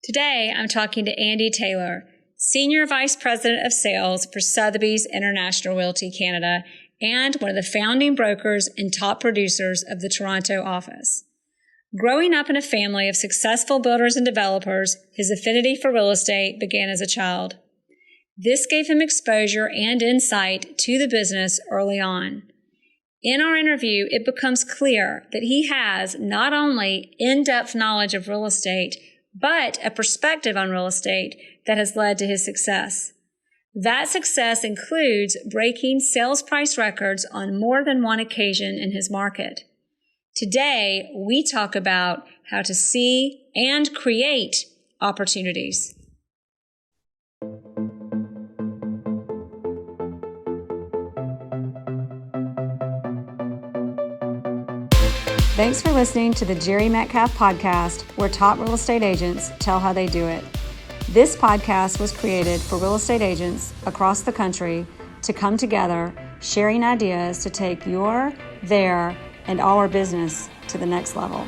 Today, I'm talking to Andy Taylor, Senior Vice President of Sales for Sotheby's International Realty Canada and one of the founding brokers and top producers of the Toronto office. Growing up in a family of successful builders and developers, his affinity for real estate began as a child. This gave him exposure and insight to the business early on. In our interview, it becomes clear that he has not only in-depth knowledge of real estate, but a perspective on real estate that has led to his success. That success includes breaking sales price records on more than one occasion in his market. Today, we talk about how to see and create opportunities. Thanks for listening to the Jere Metcalf podcast, where top real estate agents tell how they do it. This podcast was created for real estate agents across the country to come together, sharing ideas to take your, their, and our business to the next level.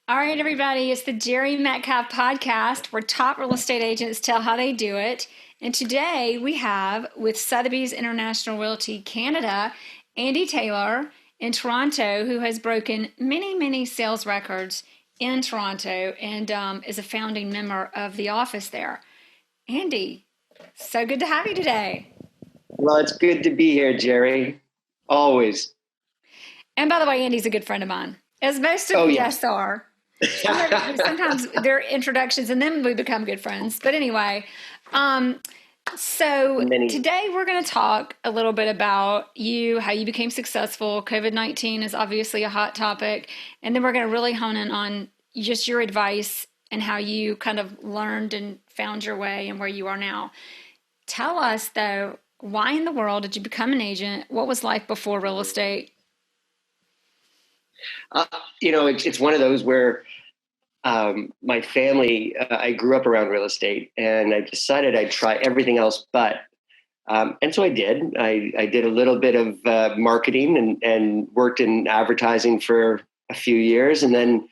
All right, everybody, it's the Jere Metcalf podcast, where top real estate agents tell how they do it. And today we have, with Sotheby's International Realty Canada, Andy Taylor in Toronto, who has broken many sales records in Toronto and is a founding member of the office there. Andy, so good to have you today. Well, it's good to be here, Jere. Always. And by the way, Andy's a good friend of mine, as most of the guests are. Sometimes they're introductions and then we become good friends. But anyway, today we're going to talk a little bit about you, how you became successful. COVID-19 is obviously a hot topic. And then we're going to really hone in on just your advice and how you kind of learned and found your way and where you are now. Tell us, though, why in the world did you become an agent? What was life before real estate? It's one of those where my family, I grew up around real estate, and I decided I'd try everything else but. And so I did. I did a little bit of marketing and worked in advertising for a few years, and then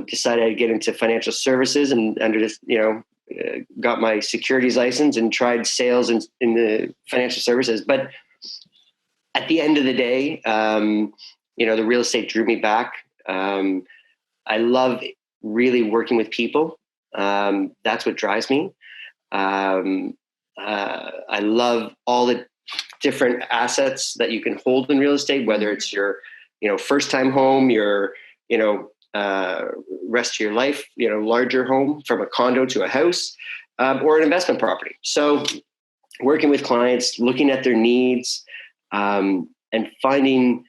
decided I'd get into financial services and got my securities license and tried sales in the financial services. But at the end of the day, the real estate drew me back. I love really working with people. That's what drives me. I love all the different assets that you can hold in real estate, whether it's your, first time home, your, rest of your life, larger home, from a condo to a house, or an investment property. So working with clients, looking at their needs, and finding,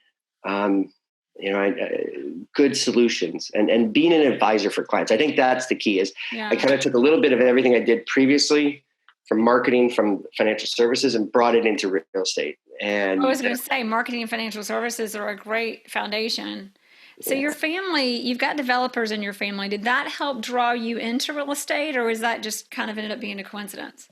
good solutions and being an advisor for clients. I think that's the key. I kind of took a little bit of everything I did previously from marketing, from financial services, and brought it into real estate. And I was going to say, marketing and financial services are a great foundation. So your family, you've got developers in your family. Did that help draw you into real estate, or was that just kind of ended up being a coincidence?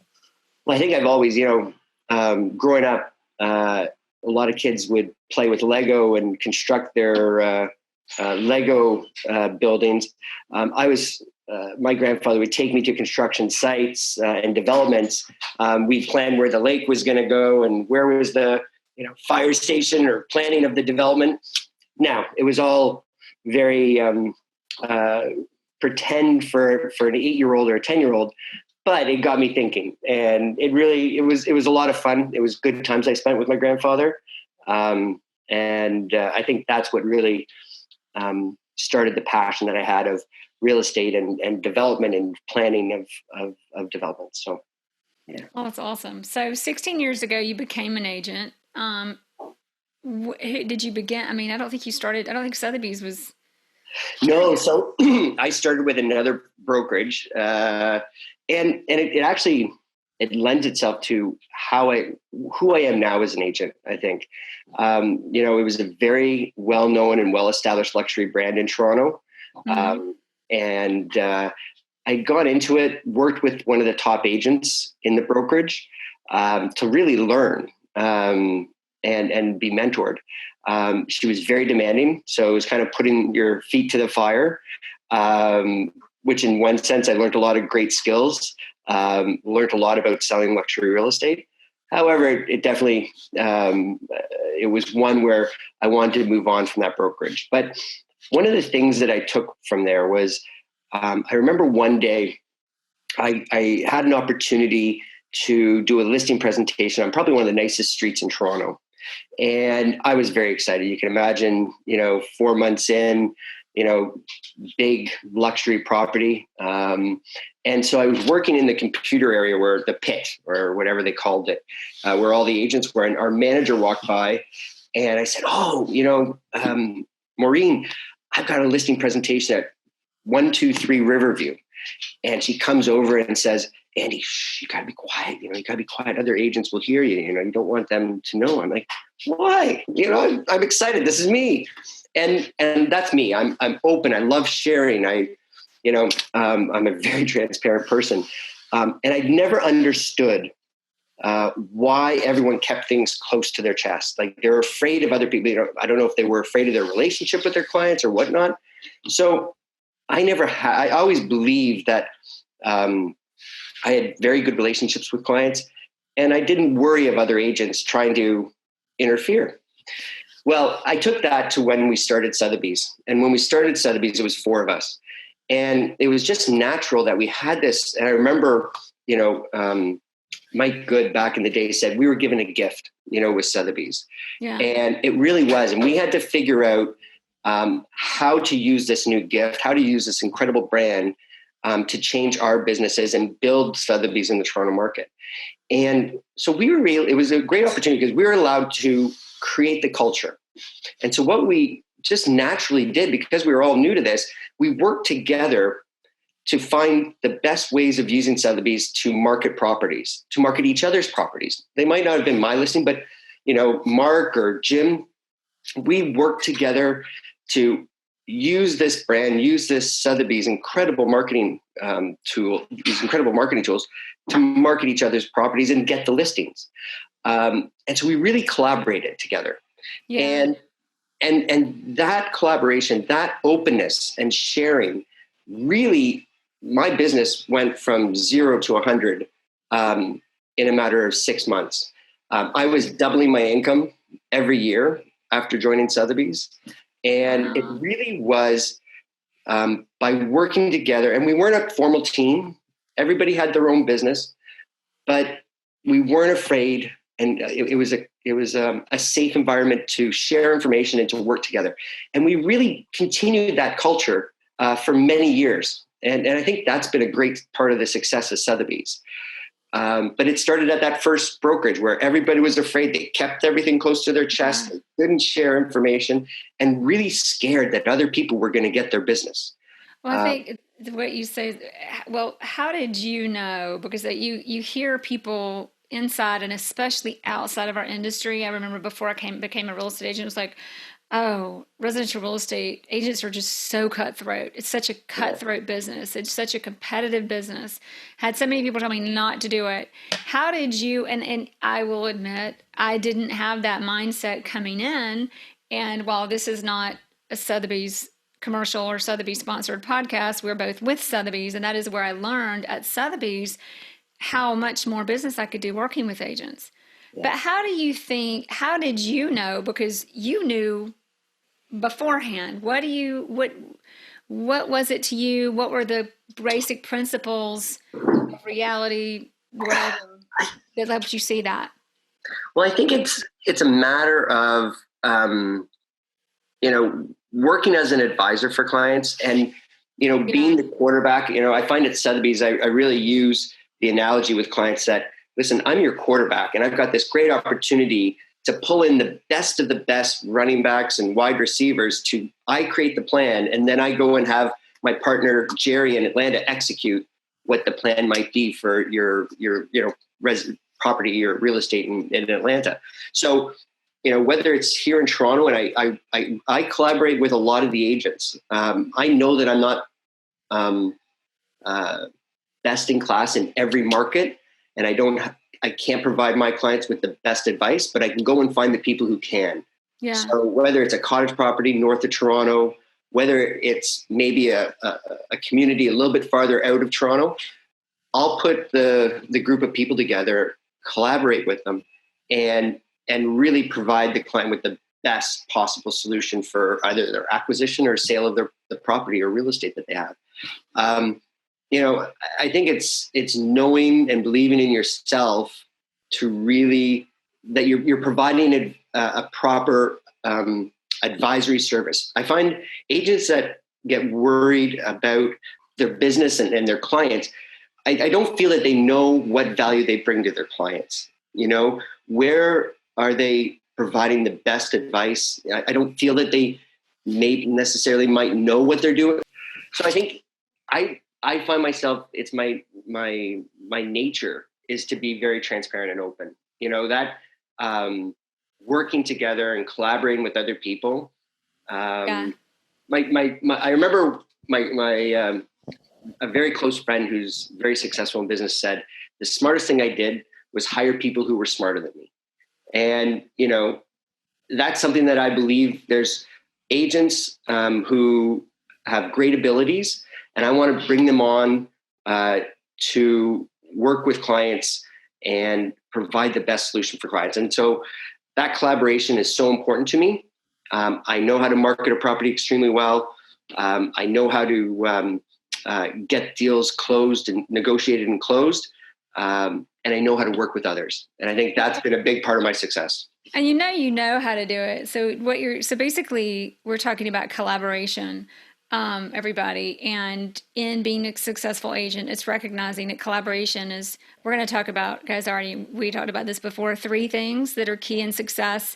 Well, I think I've always, growing up, a lot of kids would play with Lego and construct their Lego buildings. My grandfather would take me to construction sites and developments. We planned where the lake was going to go and where was the fire station or planning of the development. Now, it was all very pretend for an 8-year-old or a 10-year-old. But it got me thinking, and it was a lot of fun. It was good times I spent with my grandfather. And I think that's what really started the passion that I had of real estate and development and planning of development. So, yeah. Oh, that's awesome. So 16 years ago, you became an agent. Did you begin? I mean, I don't think Sotheby's was. No. So I started with another brokerage, and it actually, it lends itself to who I am now as an agent, I think. It was a very well-known and well-established luxury brand in Toronto. Mm-hmm. And I'd gone into it, worked with one of the top agents in the brokerage to really learn and be mentored. She was very demanding. So it was kind of putting your feet to the fire. which in one sense, I learned a lot of great skills, learned a lot about selling luxury real estate. However, it definitely, it was one where I wanted to move on from that brokerage. But one of the things that I took from there was, I remember one day I had an opportunity to do a listing presentation on probably one of the nicest streets in Toronto. And I was very excited. You can imagine, 4 months in, big luxury property. And so I was working in the computer area where the pit or whatever they called it, where all the agents were. And our manager walked by and I said, Maureen, I've got a listing presentation at 123 Riverview. And she comes over and says, Andy, you gotta be quiet. You gotta be quiet. Other agents will hear you. You don't want them to know. I'm like, why? I'm excited. This is me. And that's me. I'm open. I love sharing. I'm a very transparent person. And I never understood why everyone kept things close to their chest. Like they're afraid of other people. I don't know if they were afraid of their relationship with their clients or whatnot. So I always believed that I had very good relationships with clients and I didn't worry of other agents trying to interfere. Well, I took that to when we started Sotheby's. And when we started Sotheby's, it was 4 of us. And it was just natural that we had this. And I remember, Mike Good back in the day said we were given a gift, with Sotheby's. Yeah. And it really was. And we had to figure out how to use this new gift, how to use this incredible brand to change our businesses and build Sotheby's in the Toronto market. And so it was a great opportunity because we were allowed to create the culture. And so what we just naturally did, because we were all new to this, we worked together to find the best ways of using Sotheby's to market properties, to market each other's properties. They might not have been my listing, but Mark or Jim, we worked together to use this brand, use this Sotheby's incredible marketing these incredible marketing tools to market each other's properties and get the listings. And so we really collaborated together. Yeah. And that collaboration, that openness and sharing, really, my business went from 0 to 100 in a matter of 6 months. I was doubling my income every year after joining Sotheby's. And it really was by working together. And we weren't a formal team. Everybody had their own business, but we weren't afraid. And it was a safe environment to share information and to work together. And we really continued that culture for many years. And I think that's been a great part of the success of Sotheby's. But it started at that first brokerage where everybody was afraid. They kept everything close to their chest. They couldn't share information and really scared that other people were going to get their business. Well, I think what you say, well, how did you know? Because you hear people inside and especially outside of our industry. I remember before I became a real estate agent, it was like, oh, residential real estate agents are just so cutthroat. It's such a cutthroat business. It's such a competitive business. Had so many people tell me not to do it. How did you, and I will admit, I didn't have that mindset coming in. And while this is not a Sotheby's commercial or Sotheby's sponsored podcast, we're both with Sotheby's. And that is where I learned at Sotheby's how much more business I could do working with agents. Yeah. But how did you know? Because you knew beforehand. What was it to you? What were the basic principles of reality, whatever, that helped you see that? Well, I think it's a matter of working as an advisor for clients and being the quarterback. I find at Sotheby's I really use the analogy with clients that, listen, I'm your quarterback and I've got this great opportunity to pull in the best of the best running backs and wide receivers I create the plan. And then I go and have my partner, Jere in Atlanta, execute what the plan might be for your property, your real estate in Atlanta. So, whether it's here in Toronto, and I collaborate with a lot of the agents. I know that I'm not best in class in every market, and I can't provide my clients with the best advice, but I can go and find the people who can. Yeah. So whether it's a cottage property north of Toronto, whether it's maybe a community a little bit farther out of Toronto, I'll put the group of people together, collaborate with them, and really provide the client with the best possible solution for either their acquisition or sale of the property or real estate that they have. I think it's knowing and believing in yourself to really that you're providing a proper advisory service. I find agents that get worried about their business and their clients, I don't feel that they know what value they bring to their clients. Where are they providing the best advice? I don't feel that they might know what they're doing. So I think I find myself, it's my nature is to be very transparent and open. That working together and collaborating with other people. I remember my a very close friend who's very successful in business said the smartest thing I did was hire people who were smarter than me. And, that's something that I believe there's agents who have great abilities, and I want to bring them on to work with clients and provide the best solution for clients. And so that collaboration is so important to me. I know how to market a property extremely well. I know how to get deals closed and negotiated and closed. And I know how to work with others. And I think that's been a big part of my success. And you know how to do it. So basically we're talking about collaboration, everybody. And in being a successful agent, it's recognizing that collaboration is, we're going to talk about, guys, we talked about this before, 3 things that are key in success.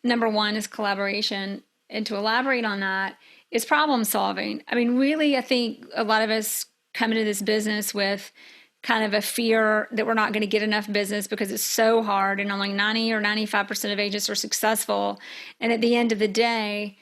Number 1 is collaboration. And to elaborate on that is problem solving. I mean, really, I think a lot of us come into this business with kind of a fear that we're not going to get enough business because it's so hard and only 90 or 95% of agents are successful. And at the end of the day,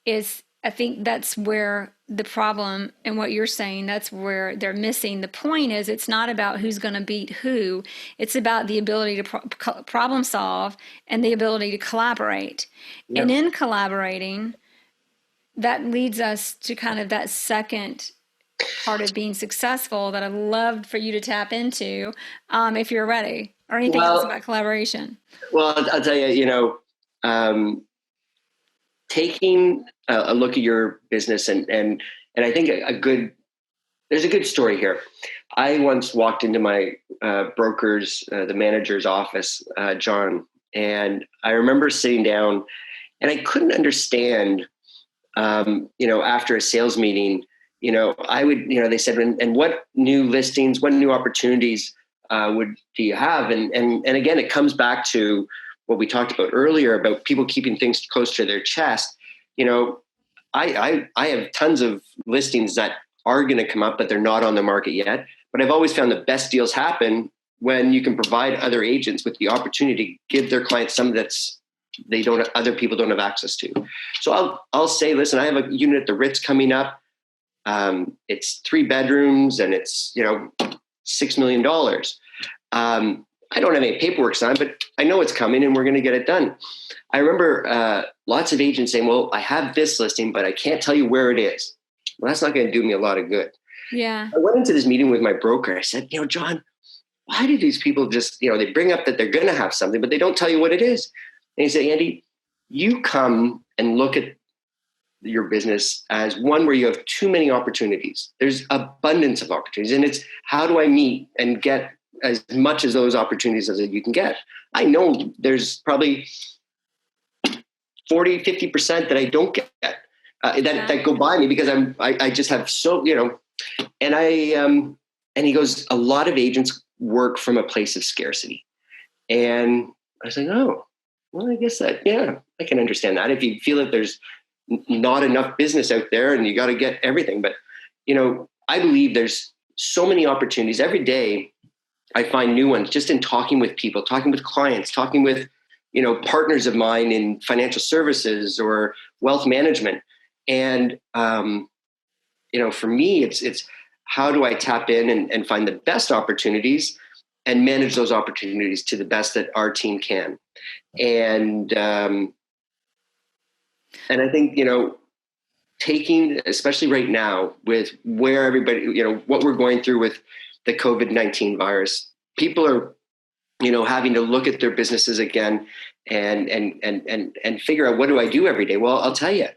I think that's where the problem, and what you're saying, that's where they're missing. The point is, it's not about who's going to beat who. It's about the ability to problem solve and the ability to collaborate. Yep. And in collaborating, that leads us to kind of that second part of being successful that I'd love for you to tap into, if you're ready, or anything else about collaboration. Well, I'll tell you, taking a look at your business and I think there's a good story here. I once walked into my broker's, the manager's office, John, and I remember sitting down and I couldn't understand, after a sales meeting, they said, and what new listings, what new opportunities do you have? And again, it comes back to what we talked about earlier about people keeping things close to their chest. I have tons of listings that are going to come up, but they're not on the market yet. But I've always found the best deals happen when you can provide other agents with the opportunity to give their clients some other people don't have access to. So I'll say, listen, I have a unit at the Ritz coming up. It's 3 bedrooms and it's, $6 million. I don't have any paperwork signed, but I know it's coming and we're going to get it done. I remember lots of agents saying, well, I have this listing, but I can't tell you where it is. Well, that's not going to do me a lot of good. Yeah. I went into this meeting with my broker. I said, John, why do these people just, they bring up that they're going to have something, but they don't tell you what it is. And he said, Andy, you come and look at your business as one where you have too many opportunities. There's abundance of opportunities. And it's how do I meet and get as much as those opportunities as you can get? I know there's probably 40, 50% that I don't get that go by me because I just have and he goes, a lot of agents work from a place of scarcity. And I was like, oh, well, I guess I can understand that. If you feel that there's not enough business out there and you got to get everything. But, I believe there's so many opportunities every day. I find new ones just in talking with people, talking with clients, talking with, partners of mine in financial services or wealth management. And, for me, it's how do I tap in and find the best opportunities and manage those opportunities to the best that our team can. And I think, taking, especially right now with where everybody, what we're going through with the COVID-19 virus, people are, having to look at their businesses again and figure out, what do I do every day? Well, I'll tell you,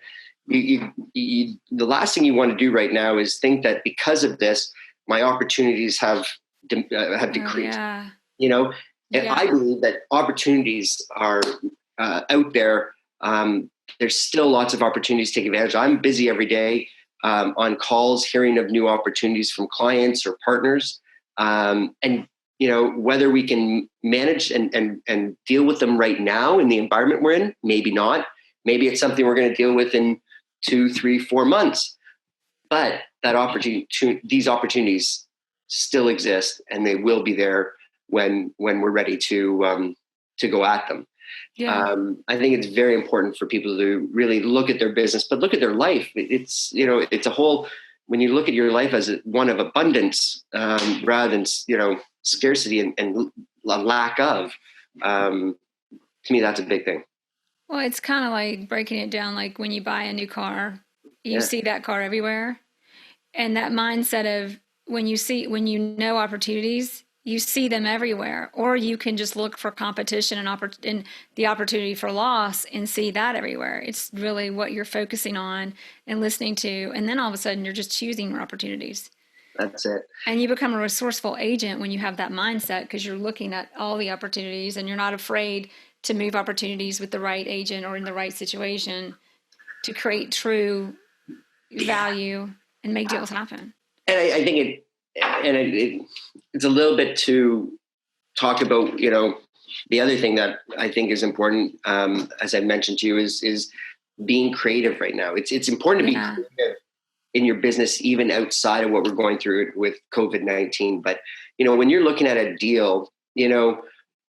the last thing you want to do right now is think that because of this, my opportunities have decreased. Yeah. And I believe that opportunities are out there. There's still lots of opportunities to take advantage. I'm busy every day on calls, hearing of new opportunities from clients or partners. And whether we can manage and deal with them right now in the environment we're in, maybe not. Maybe it's something we're going to deal with in 2, 3, 4 months. But these opportunities still exist, and they will be there when we're ready to go at them. Yeah. I think it's very important for people to really look at their business, but look at their life. It's a whole. When you look at your life as one of abundance rather than scarcity and lack of, to me, that's a big thing. Well, it's kind of like breaking it down. Like when you buy a new car, you see that car everywhere, and that mindset of when you know opportunities, you see them everywhere. Or you can just look for competition and the opportunity for loss and see that everywhere. It's really what you're focusing on and listening to, and then all of a sudden you're just choosing more opportunities. That's it. And you become a resourceful agent when you have that mindset, because you're looking at all the opportunities and you're not afraid to move opportunities with the right agent or in the right situation to create true value and make deals happen. And I think it's a little bit to talk about, the other thing that I think is important, as I mentioned to you, is being creative right now. It's important to be creative in your business, even outside of what we're going through with COVID-19. But, when you're looking at a deal,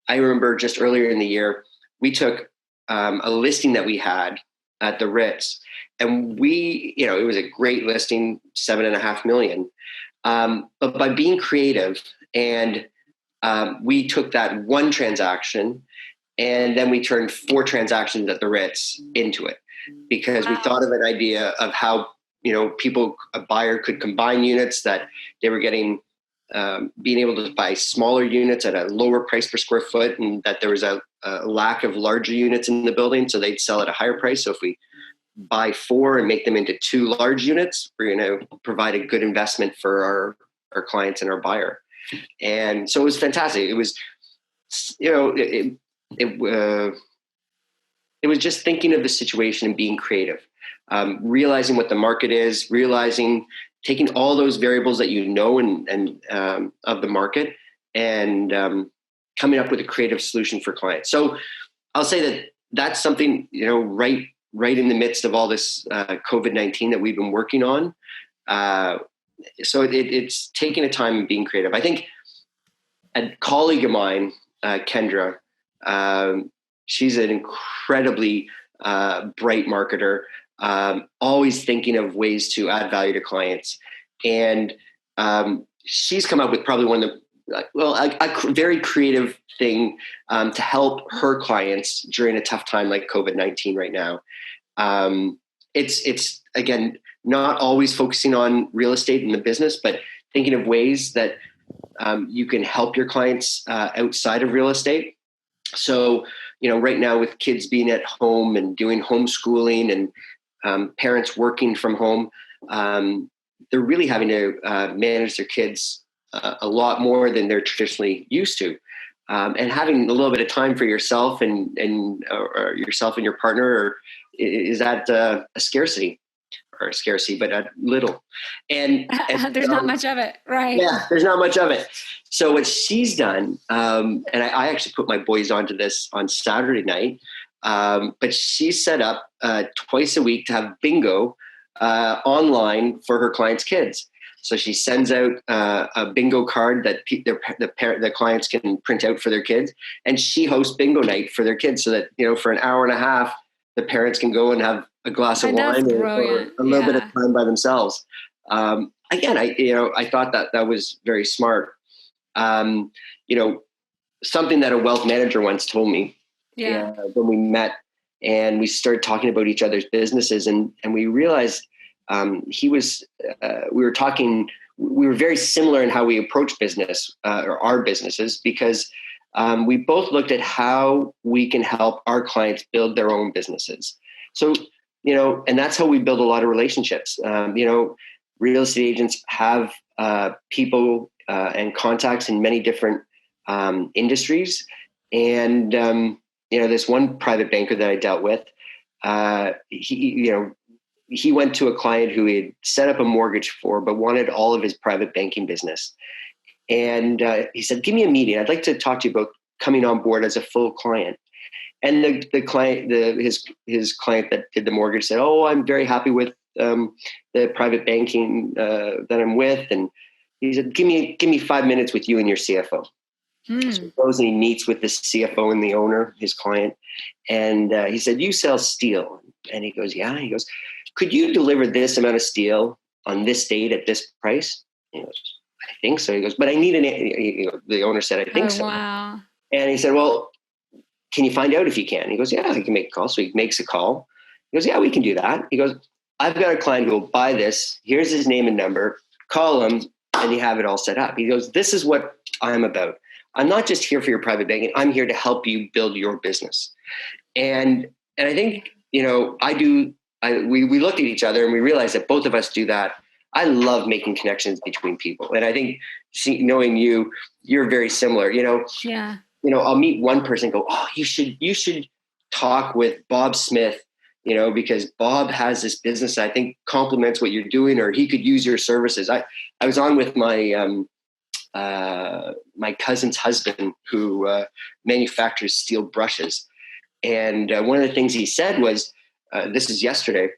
I remember just earlier in the year, we took a listing that we had at the Ritz, and it was a great listing, $7.5 million. But by being creative, and we took that one transaction, and then we turned 4 transactions at the Ritz into it, because we thought of an idea of how, a buyer could combine units, that they were getting, being able to buy smaller units at a lower price per square foot, and that there was a lack of larger units in the building, so they'd sell at a higher price. So if we buy 4 and make them into 2 large units, we're going to provide a good investment for our clients and our buyer. And so it was fantastic. It was, it was just thinking of the situation and being creative, realizing what the market is, taking all those variables that and of the market, and coming up with a creative solution for clients. So I'll say that that's something, right in the midst of all this COVID-19 that we've been working on. So it's taking a time and being creative. I think a colleague of mine, Kendra, she's an incredibly bright marketer, always thinking of ways to add value to clients. And she's come up with probably one of a very creative thing to help her clients during a tough time like COVID-19 right now. It's again, not always focusing on real estate in the business, but thinking of ways that you can help your clients outside of real estate. So, right now with kids being at home and doing homeschooling and parents working from home, they're really having to manage their kids a lot more than they're traditionally used to. And having a little bit of time for yourself and yourself and your partner, is that a scarcity? Or scarcity, but a little. And there's not much of it, right? Yeah, there's not much of it. So what she's done, and I actually put my boys onto this on Saturday night, but she set up twice a week to have bingo online for her clients' kids. So she sends out a bingo card that the clients can print out for their kids, and she hosts bingo night for their kids, so that for an hour and a half, the parents can go and have a glass of wine or a little bit of time by themselves. Again, I thought that was very smart. Something that a wealth manager once told me when we met and we started talking about each other's businesses, and we realized he was, we were talking, we were very similar in how we approach business or our businesses, because we both looked at how we can help our clients build their own businesses. So, and that's how we build a lot of relationships. Real estate agents have people and contacts in many different industries. And, this one private banker that I dealt with, he went to a client who he had set up a mortgage for, but wanted all of his private banking business. And he said, give me a meeting. I'd like to talk to you about coming on board as a full client. And the client, his client that did the mortgage said, oh, I'm very happy with the private banking that I'm with. And he said, give me 5 minutes with you and your CFO. So he goes and he meets with the CFO and the owner, his client. And he said, you sell steel. And he goes, yeah. He goes, could you deliver this amount of steel on this date at this price? He goes, I think so. He goes, but I need the owner said, I think so. Wow. And he said, well, can you find out if you can? He goes, yeah, I can make a call. So he makes a call. He goes, yeah, we can do that. He goes, I've got a client who will buy this. Here's his name and number. Call him and you have it all set up. He goes, this is what I'm about. I'm not just here for your private banking. I'm here to help you build your business. And I think, we looked at each other and we realized that both of us do that. I love making connections between people. And I think knowing you're very similar, Yeah. I'll meet one person and go, oh, you should talk with Bob Smith, because Bob has this business I think complements what you're doing, or he could use your services. I was on with my my cousin's husband who manufactures steel brushes. And one of the things he said was, this is yesterday,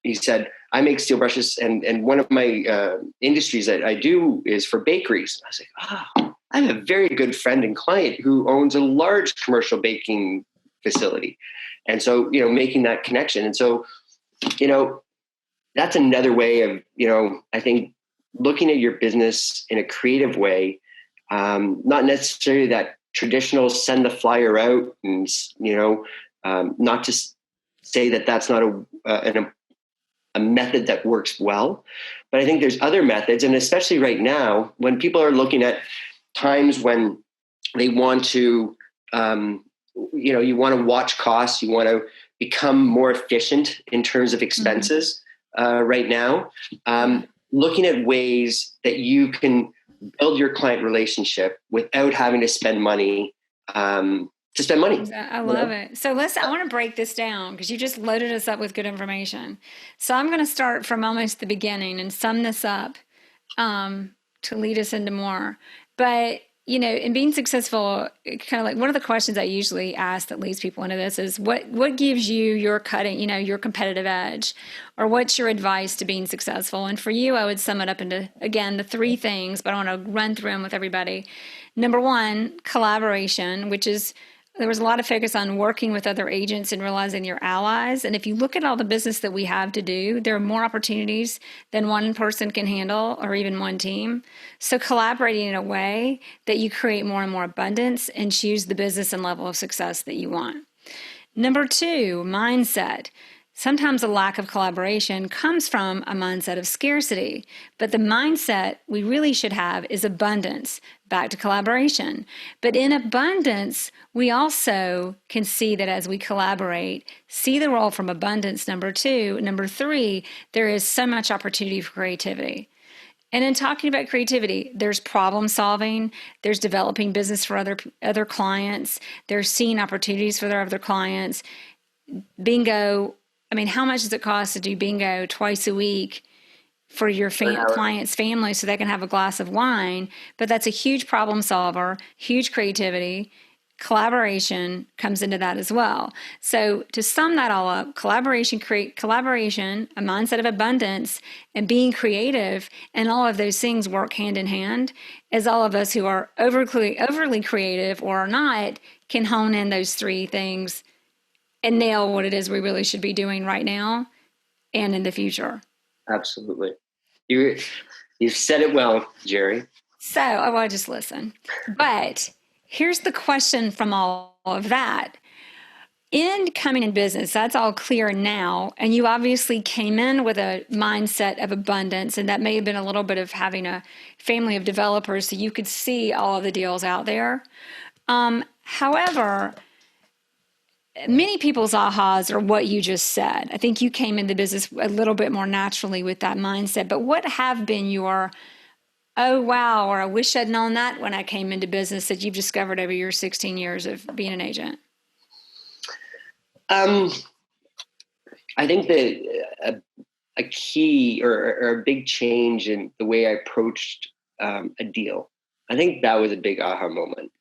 he said, I make steel brushes and one of my industries that I do is for bakeries. I was like, I have a very good friend and client who owns a large commercial baking facility. And so, making that connection. And so, that's another way of, I think looking at your business in a creative way, not necessarily that traditional send the flyer out and, not just say that that's not a method that works well. But I think there's other methods. And especially right now, when people are looking at times when they want to, you want to watch costs, you want to become more efficient in terms of expenses right now, looking at ways that you can build your client relationship without having to spend money to spend money. I love it. So I want to break this down because you just loaded us up with good information. So I'm going to start from almost the beginning and sum this up to lead us into more. But, in being successful, kind of like one of the questions I usually ask that leads people into this is what gives you your your competitive edge, or what's your advice to being successful? And for you, I would sum it up into, again, the three things, but I want to run through them with everybody. Number one, collaboration, which is, there was a lot of focus on working with other agents and realizing you're allies. And if you look at all the business that we have to do, there are more opportunities than one person can handle or even one team. So collaborating in a way that you create more and more abundance and choose the business and level of success that you want. Number two, mindset. Sometimes a lack of collaboration comes from a mindset of scarcity, but the mindset we really should have is abundance, back to collaboration. But in abundance, we also can see that as we collaborate, see the role from abundance, number two. Number three, there is so much opportunity for creativity. And in talking about creativity, there's problem solving, there's developing business for other clients, there's seeing opportunities for their other clients. Bingo. I mean, how much does it cost to do bingo twice a week for your client's family so they can have a glass of wine? But that's a huge problem solver, huge creativity. Collaboration comes into that as well. So to sum that all up, collaboration, a mindset of abundance, and being creative, and all of those things work hand in hand, as all of us who are overly creative or are not can hone in those three things and nail what it is we really should be doing right now and in the future. Absolutely. You said it well, Jere. So I want to just listen. But here's the question from all of that. in coming in business, that's all clear now. And you obviously came in with a mindset of abundance, and that may have been a little bit of having a family of developers so you could see all of the deals out there. However, many people's ahas are what you just said. I think you came into business a little bit more naturally with that mindset. But what have been your, oh, wow, or I wish I'd known that when I came into business that you've discovered over your 16 years of being an agent? I think that a key or a big change in the way I approached a deal, I think that was a big aha moment.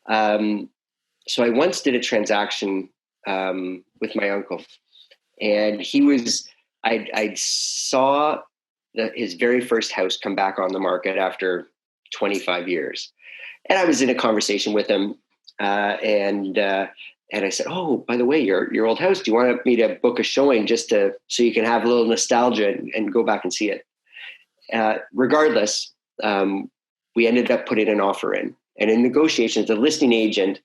So I once did a transaction with my uncle, and I saw his very first house come back on the market after 25 years. And I was in a conversation with him, and I said, "Oh, by the way, your old house. Do you want me to book a showing so you can have a little nostalgia and go back and see it?" Regardless, we ended up putting an offer in, and in negotiations, the listing agent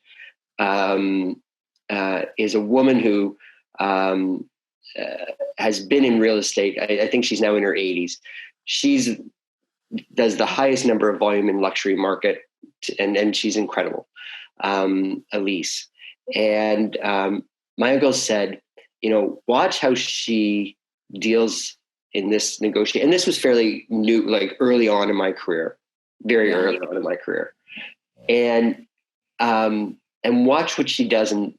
is a woman who has been in real estate. I think she's now in her 80s. She's does the highest number of volume in luxury market, and she's incredible, Elise. And my uncle said, watch how she deals in this negotiation. And this was fairly new, like early on in my career, very early on in my career. And watch what she does in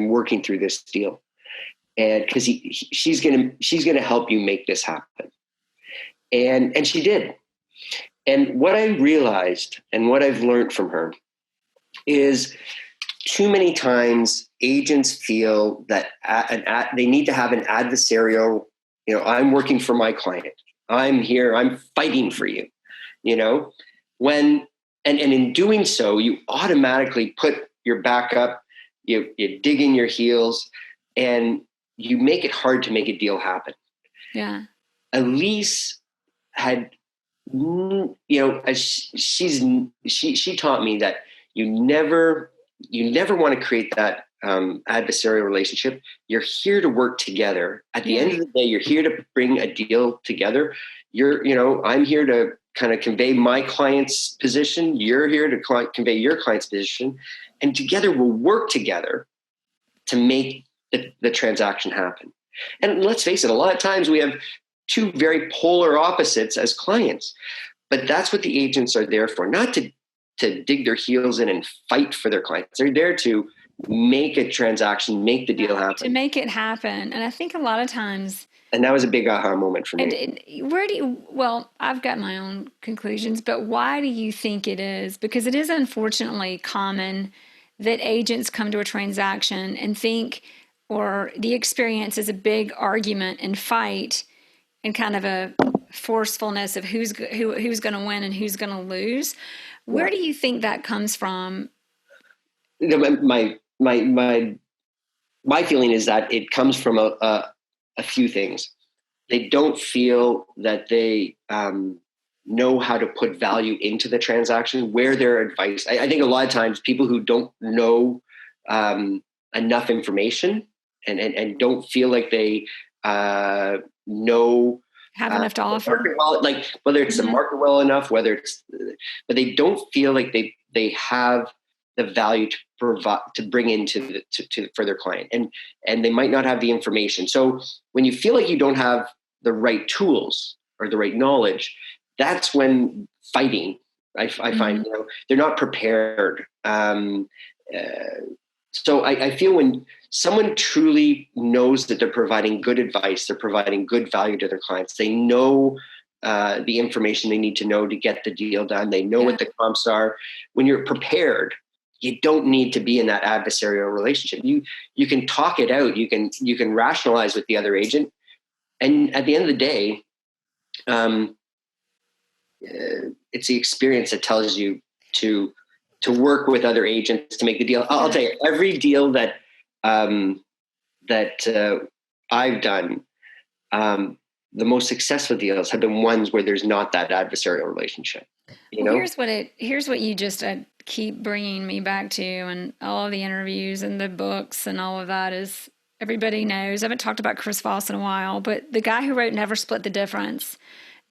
working through this deal. And because she's gonna help you make this happen. And she did. And what I realized and what I've learned from her is too many times agents feel that they need to have an adversarial, I'm working for my client. I'm here. I'm fighting for you, and in doing so, you automatically put your back up, you dig in your heels, and you make it hard to make a deal happen. Yeah. Elise had, she taught me that you never want to create that adversarial relationship. You're here to work together. At the end of the day, you're here to bring a deal together. I'm here to kind of convey my client's position. You're here to convey your client's position. And together we'll work together to make the transaction happen. And let's face it, a lot of times we have two very polar opposites as clients, but that's what the agents are there for, not to dig their heels in and fight for their clients. They're there to make a transaction, make the deal happen. To make it happen. And I think a lot of times... And that was a big aha moment for me. Well, I've got my own conclusions, but why do you think it is? Because it is unfortunately common that agents come to a transaction and think, or the experience is a big argument and fight and kind of a forcefulness of who's going to win and who's going to lose. Where do you think that comes from? My feeling is that it comes from a few things. They don't feel that they know how to put value into the transaction, where their advice. I think a lot of times people who don't know enough information and don't feel like they know have enough to offer, like whether it's the market well enough, but they don't feel like they have the value to provide, to bring into for their client, and they might not have the information. So when you feel like you don't have the right tools or the right knowledge, that's when fighting. I find they're not prepared. So I feel when someone truly knows that they're providing good advice, they're providing good value to their clients, they know the information they need to know to get the deal done. They know what the comps are. When you're prepared, you don't need to be in that adversarial relationship. You can talk it out. You can rationalize with the other agent. And at the end of the day, it's the experience that tells you to work with other agents to make the deal. I'll tell you, every deal that I've done, the most successful deals have been ones where there's not that adversarial relationship. Well, here's what you just keep bringing me back to, and all of the interviews and the books and all of that is everybody knows. I haven't talked about Chris Voss in a while, but the guy who wrote Never Split the Difference,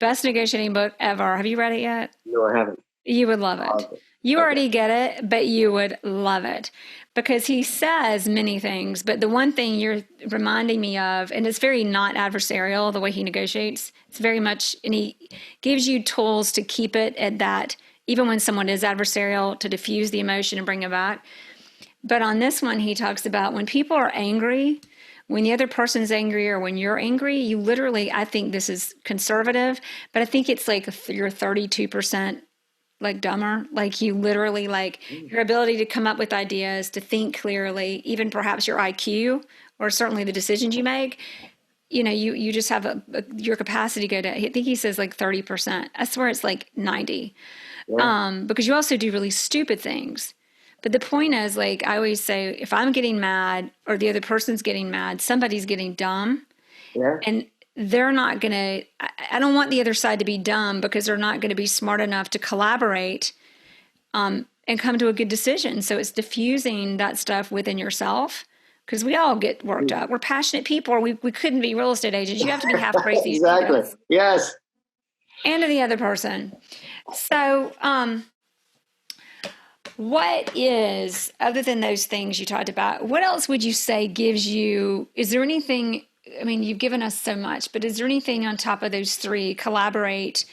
best negotiating book ever. Have you read it yet? No, I haven't. You would love it. You already get it, but you would love it because he says many things. But the one thing you're reminding me of, and it's very not adversarial, the way he negotiates, it's very much, and he gives you tools to keep it at that, even when someone is adversarial, to diffuse the emotion and bring it back. But on this one, he talks about when people are angry, when the other person's angry or when you're angry, you literally, I think this is conservative, but I think it's like you're 32% like dumber, like you literally, like your ability to come up with ideas, to think clearly, even perhaps your IQ or certainly the decisions you make, you just have your capacity go down. I think he says like 30%. I swear it's like 90. Yeah. Because you also do really stupid things. But the point is, like I always say, if I'm getting mad or the other person's getting mad, somebody's getting dumb. Yeah. And they're not going to, I don't want the other side to be dumb because they're not going to be smart enough to collaborate and come to a good decision. So it's diffusing that stuff within yourself because we all get worked up. We're passionate people, or we couldn't be real estate agents. You have to be half crazy. Exactly. Yes. And to the other person. So what is, other than those things you talked about, what else would you say gives you, is there anything, I mean, you've given us so much, but is there anything on top of those three, collaborate,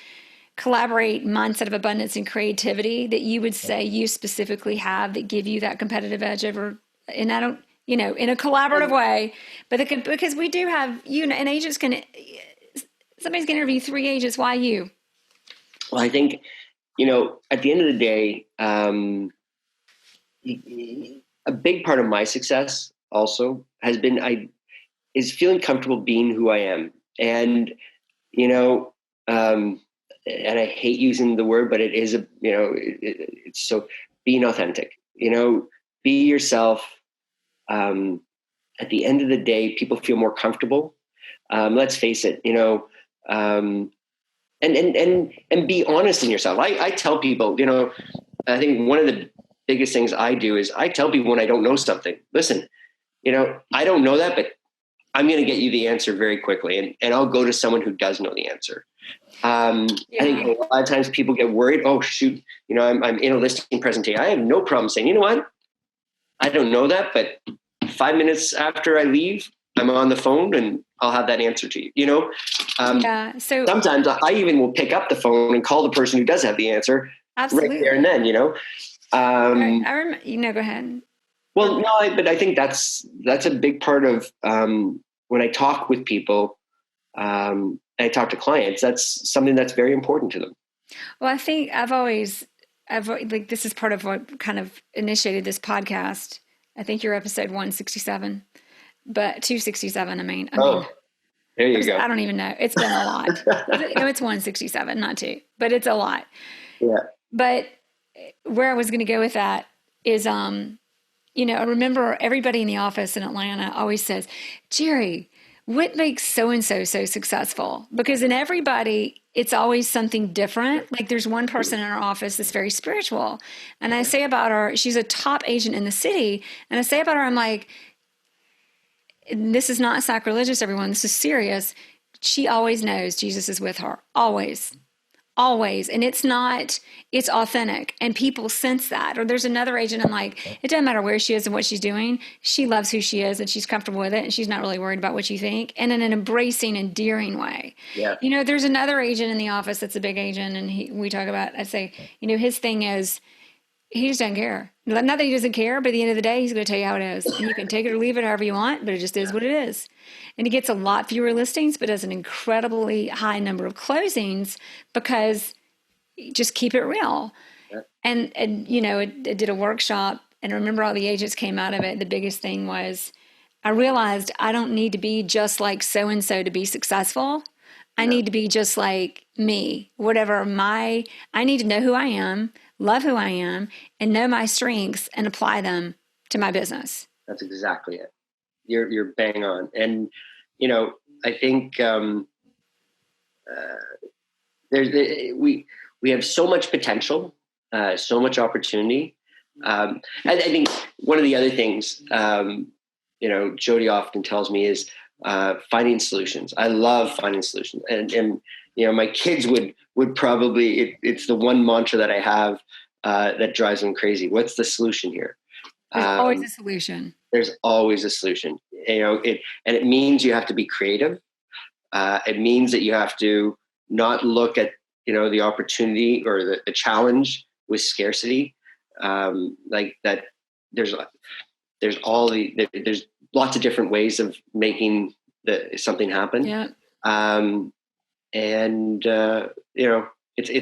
mindset of abundance and creativity, that you would say you specifically have that give you that competitive edge over, and I don't, in a collaborative way, but because we do have, an agent's somebody's going to interview 3 agents. Why you? Well, I think, at the end of the day, a big part of my success also has been, is feeling comfortable being who I am. And, and I hate using the word, but it is it's so being authentic, be yourself. At the end of the day, people feel more comfortable. Let's face it, and be honest in yourself. I tell people, I think one of the biggest things I do is I tell people when I don't know something, listen, I don't know that, but I'm going to get you the answer very quickly. And I'll go to someone who does know the answer. I think a lot of times people get worried. Oh, shoot, I'm in a listing presentation. I have no problem saying, you know what? I don't know that, but 5 minutes after I leave, I'm on the phone and I'll have that answer to you, So sometimes I even will pick up the phone and call the person who does have the answer. Absolutely. Right there and then, I remember, go ahead. Well, no, but I think that's a big part of when I talk with people, and I talk to clients, that's something that's very important to them. Well, I think like, this is part of what kind of initiated this podcast. I think you're episode 167, but 267. I mean, there you go. I don't even know. It's been a lot. It's 167, not 2, but it's a lot. Yeah. But where I was going to go with that is, I remember everybody in the office in Atlanta always says, Jere, what makes so-and-so so successful? Because in everybody, it's always something different. Like there's one person in our office that's very spiritual. And I say about her, she's a top agent in the city. And I say about her, I'm like, this is not sacrilegious, everyone. This is serious. She always knows Jesus is with her. Always. Always. And it's authentic. And people sense that. Or there's another agent, I'm like, it doesn't matter where she is and what she's doing. She loves who she is and she's comfortable with it. And she's not really worried about what you think. And in an embracing, endearing way. Yeah. There's another agent in the office that's a big agent. And we talk about, I say, his thing is, he just doesn't care. Not that he doesn't care, but at the end of the day, he's going to tell you how it is. And you can take it or leave it however you want, but it just is what it is. And he gets a lot fewer listings, but has an incredibly high number of closings because just keep it real. Yeah. And it did a workshop, and I remember all the agents came out of it. The biggest thing was I realized I don't need to be just like so-and-so to be successful. I need to be just like me, I need to know who I am, love who I am, and know my strengths and apply them to my business. That's exactly it. You're bang on. And, I think there's we have so much potential, so much opportunity. I think one of the other things, Jody often tells me is finding solutions. I love finding solutions, and my kids would probably it's the one mantra that I have that drives them crazy. What's the solution here? There's always a solution. There's always a solution. It means you have to be creative. It means that you have to not look at the opportunity or the challenge with scarcity, like that. There's lots of different ways of making something happen. Yeah. It's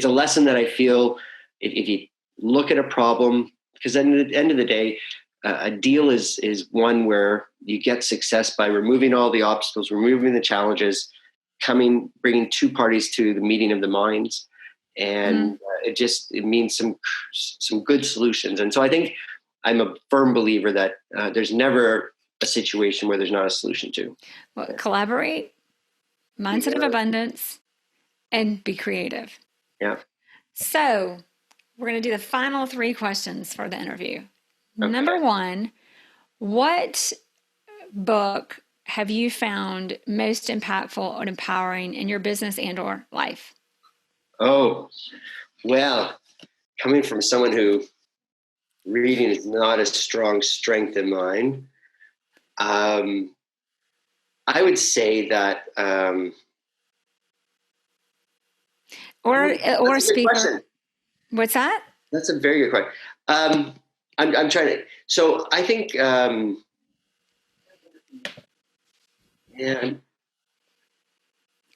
a lesson that I feel if you look at a problem, because at the end of the day, a deal is one where you get success by removing all the obstacles, removing the challenges, bringing two parties to the meeting of the minds, and it means some good solutions. And so I think I'm a firm believer that there's never a situation where there's not a solution to. Well, collaborate, mindset of abundance, and be creative. Yeah. So we're going to do the final 3 questions for the interview. Okay. Number 1, what book have you found most impactful or empowering in your business and or life? Oh, well, coming from someone who reading is not a strong strength of mine, I would say that or speaker. Question. What's that? That's a very good question. I'm trying to. So I think, I'm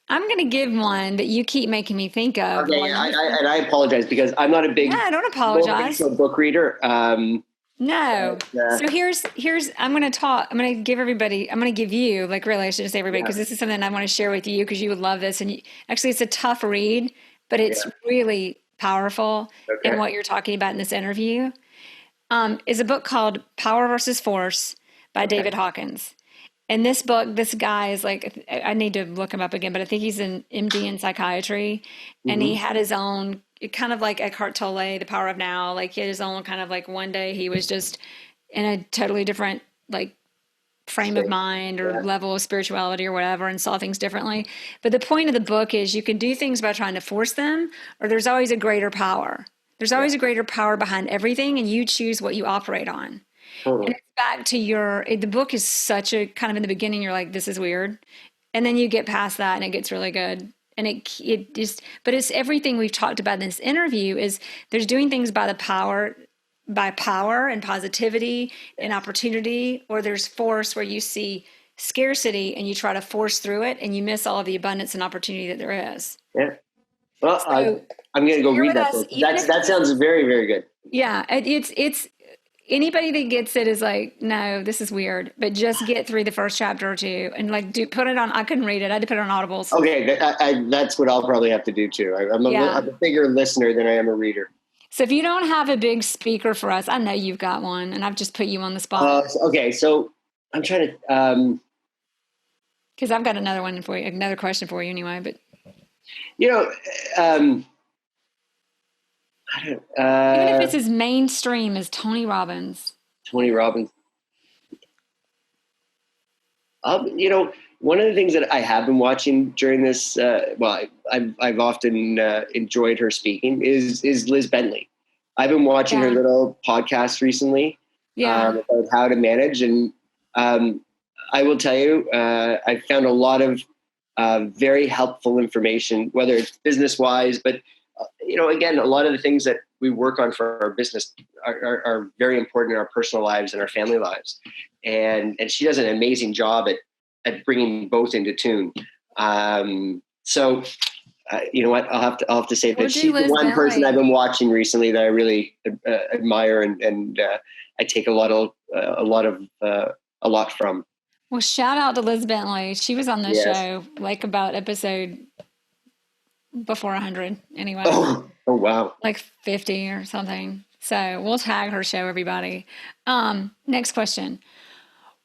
going to give one that you keep making me think of. Okay, I apologize because I'm not a big. Yeah, don't apologize. Book reader. No. So here's. I'm going to give you, like, really, I should say everybody, because this is something I want to share with you because you would love this. And actually, it's a tough read, but it's really powerful in what you're talking about in this interview. Is a book called Power versus Force by David Hawkins. And this book, this guy is like, I need to look him up again, but I think he's an MD in psychiatry. And he had his own, kind of like Eckhart Tolle, The Power of Now. Like, he had his own kind of like, one day he was just in a totally different like frame of mind or level of spirituality or whatever, and saw things differently. But the point of the book is you can do things by trying to force them, or there's always a greater power. There's always a greater power behind everything, and you choose what you operate on. Totally. And it's back to the book is such a kind of, in the beginning, you're like, this is weird. And then you get past that and it gets really good. And but it's everything we've talked about in this interview is there's doing things by power and positivity and opportunity, or there's force where you see scarcity and you try to force through it and you miss all of the abundance and opportunity that there is. Yeah. Well, so, I'm going to go read that book. That sounds very, very good. Yeah. It's anybody that gets it is like, no, this is weird, but just get through the first chapter or 2 and like put it on. I couldn't read it. I had to put it on Audibles. Okay. That's what I'll probably have to do too. I'm a bigger listener than I am a reader. So if you don't have a big speaker for us, I know you've got one and I've just put you on the spot. Okay. So I'm trying to, cause I've got another one for you, another question for you anyway, but even if it's as mainstream as Tony Robbins. One of the things that I have been watching during this, I've often enjoyed her speaking is Liz Bentley. I've been watching her little podcast recently about how to manage. And I will tell you, I found a lot of very helpful information, whether it's business-wise, but again, a lot of the things that we work on for our business are very important in our personal lives and our family lives. And she does an amazing job at bringing both into tune. So you know what, I'll have to say that she's the one person I've been watching recently that I really admire and I take a lot from. Well, shout out to Liz Bentley. She was on the show like about episode before 100 anyway. Oh wow. Like 50 or something. So we'll tag her show, everybody. Next question.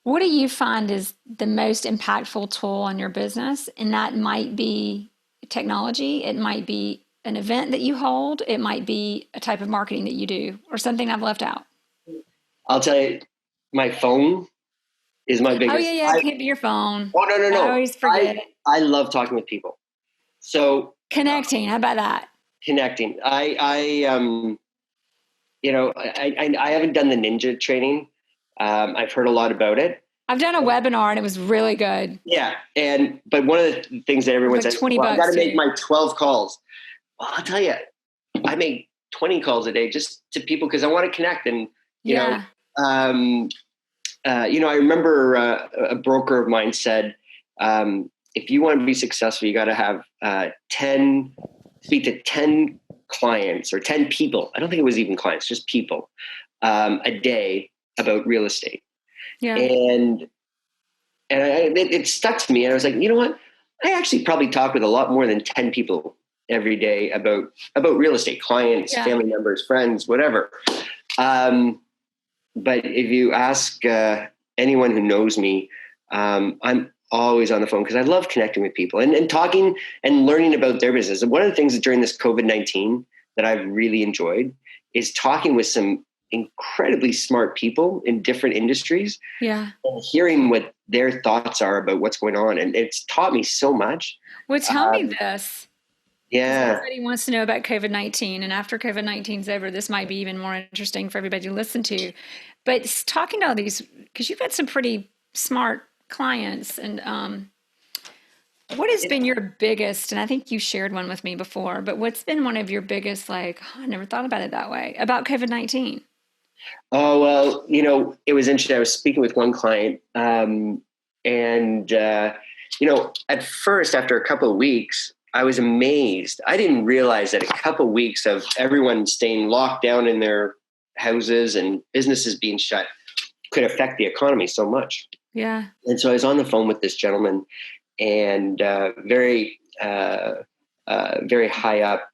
What do you find is the most impactful tool on your business? And that might be technology. It might be an event that you hold. It might be a type of marketing that you do, or something I've left out. I'll tell you, my phone is my Oh, biggest. yeah. It can't be your phone. Oh, no, no, I no. always forget it. I love talking with people. So Connecting. How about that? connecting. I haven't done the ninja training. I've heard a lot about it. I've done a webinar and it was really good. Yeah. But one of the things that everyone Like says, 20 I got bucks to make too. my 12 calls. Well, I'll tell you, I make 20 calls a day just to people because I want to connect. And, I remember a broker of mine said, if you want to be successful, you got to have speak to 10 clients or 10 people. I don't think it was even clients, just people a day about real estate. Yeah. And it stuck to me. And I was like, you know what? I actually probably talk with a lot more than 10 people every day about real estate, clients, family members, friends, whatever. But if you ask anyone who knows me, I'm always on the phone because I love connecting with people and talking and learning about their business. And one of the things during this COVID-19 that I've really enjoyed is talking with some incredibly smart people in different industries. Yeah. And hearing what their thoughts are about what's going on. And it's taught me so much. Well, tell me this. Yeah. Everybody wants to know about COVID-19. And after COVID-19 is over, this might be even more interesting for everybody to listen to. But talking to all these, because you've got some pretty smart clients. And what has been your biggest, and I think you shared one with me before, but what's been one of your biggest, like, I never thought about it that way, about COVID-19? Oh, well, it was interesting. I was speaking with one client at first, after a couple of weeks, I was amazed. I didn't realize that a couple of weeks of everyone staying locked down in their houses and businesses being shut could affect the economy so much. Yeah. And so I was on the phone with this gentleman and very high up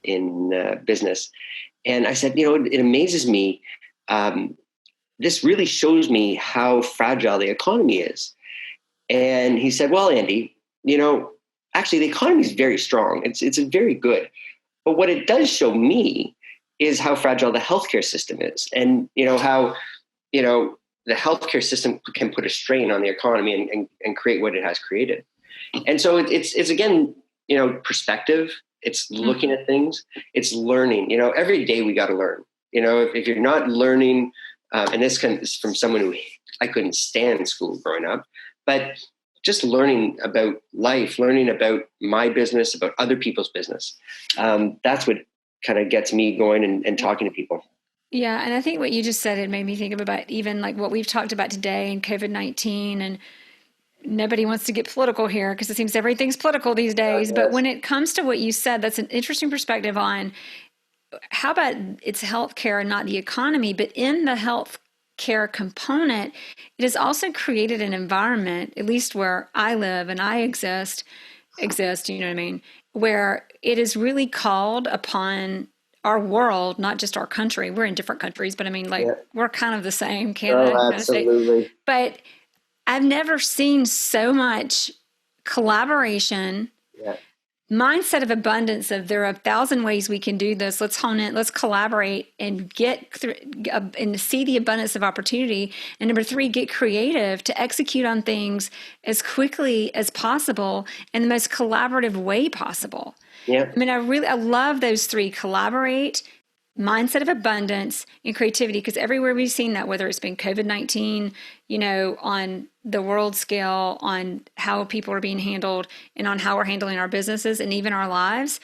in business. And I said, it amazes me. This really shows me how fragile the economy is. And he said, well, Andy, actually the economy is very strong. It's very good. But what it does show me is how fragile the healthcare system is. And, how, the healthcare system can put a strain on the economy and create what it has created. And so it's again, perspective. It's looking at things. It's learning. Every day we got to learn. If you're not learning, and this comes from someone who I couldn't stand school growing up, but just learning about life, learning about my business, about other people's business. That's what kind of gets me going and talking to people. Yeah. And I think what you just said, it made me think about even like what we've talked about today and COVID-19, and nobody wants to get political here because it seems everything's political these days. But when it comes to what you said, that's an interesting perspective on how about it's healthcare and not the economy, but in the healthcare component, it has also created an environment, at least where I live and I exist, you know what I mean, where it is really called upon our world, not just our country. We're in different countries, but I mean, we're kind of the same, Canada, United States. But I've never seen so much collaboration, mindset of abundance of there are 1,000 ways we can do this. Let's hone in, let's collaborate and get through and see the abundance of opportunity. And number 3, get creative to execute on things as quickly as possible in the most collaborative way possible. Yeah. I mean, I love those 3: collaborate, mindset of abundance, and creativity, because everywhere we've seen that, whether it's been COVID-19, on the world scale, on how people are being handled, and on how we're handling our businesses and even our lives,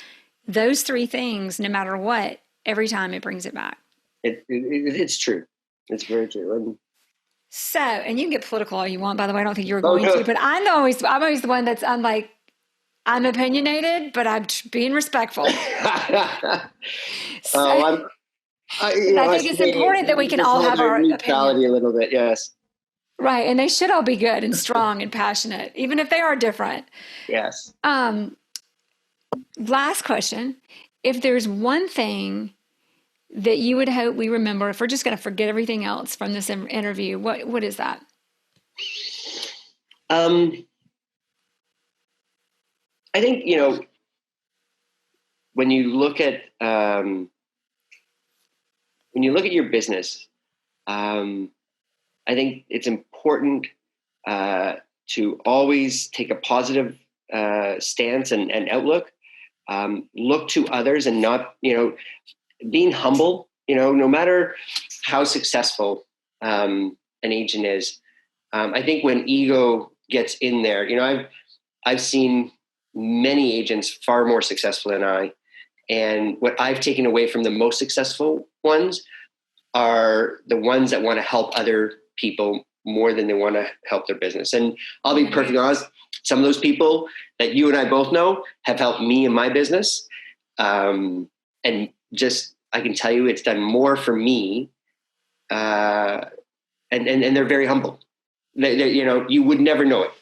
those 3 things, no matter what, every time it brings it back. It's true. It's very true. So, and you can get political all you want, by the way. I don't think you were going to, but I'm always the one I'm opinionated, but I'm being respectful. I think it's important that we can all have our neutrality a little bit. Yes. Right. And they should all be good and strong and passionate, even if they are different. Yes. Last question. If there's one thing that you would hope we remember, if we're just going to forget everything else from this interview, what is that? I think, when you look at your business, I think it's important to always take a positive stance and outlook. Look to others and not, being humble. No matter how successful an agent is, I think when ego gets in there, I've seen many agents far more successful than I, and what I've taken away from the most successful ones are the ones that want to help other people more than they want to help their business. And I'll be perfectly honest, some of those people that you and I both know have helped me in my business. And just, I can tell you it's done more for me. And they're very humble. You would never know it.